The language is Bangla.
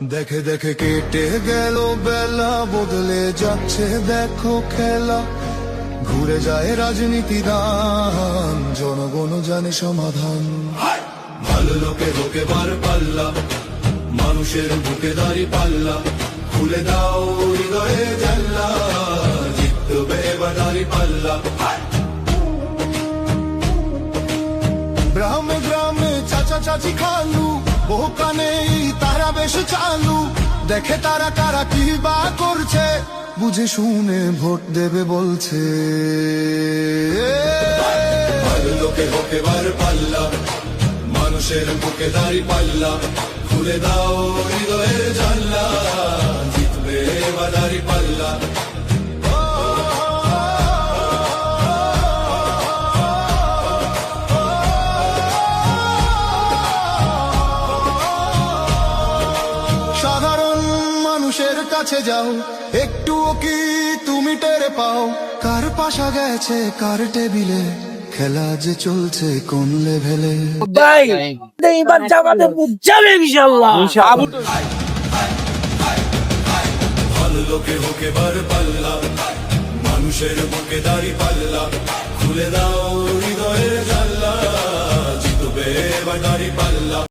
দেখে দেখে কেটে গেল বেলা, বদলে যাচ্ছে দেখো খেলা। ঘুরে যায় রাজনীতি দান, জনগণ জানে সমাধান। ভালো লোকে লোকে বার পাল্লা, মানুষের বুকে দাঁড়ি পাল্লা। খুলে দাও হৃদয়ে জানলা, জিতবে এবার দাঁড়ি পাল্লা। গ্রামে গ্রামে চাচা চাচি খালু, বহু কানে তারা বেশ চালু। দেখে তারা কারা কি বা করছে, বুঝে শুনে ভোট দেবে বলছে। ভালো লোকে হোকে বার পাল্লা, মানুষের বুকে দাঁড়ি পাল্লা। খুলে দাও হৃদয়ের জানলা, জিতবে এবার দাঁড়ি পাল্লা। সাধারণ মানুষের কাছে যাও, একটুও কি তুমি টের পাও? কার পাশা গেছে কার টেবিলে, খেলা যে চলছে কোন লেভেলে। এবার জামাতে যাবে ইনশাআল্লাহ। ভালো লোকে হোকে বার পাল্লা, মানুষের বুকে দাঁড়ি পাল্লা। খুলে দাও হৃদয়ের জানলা, জিতবে এবার দাঁড়ি পাল্লা।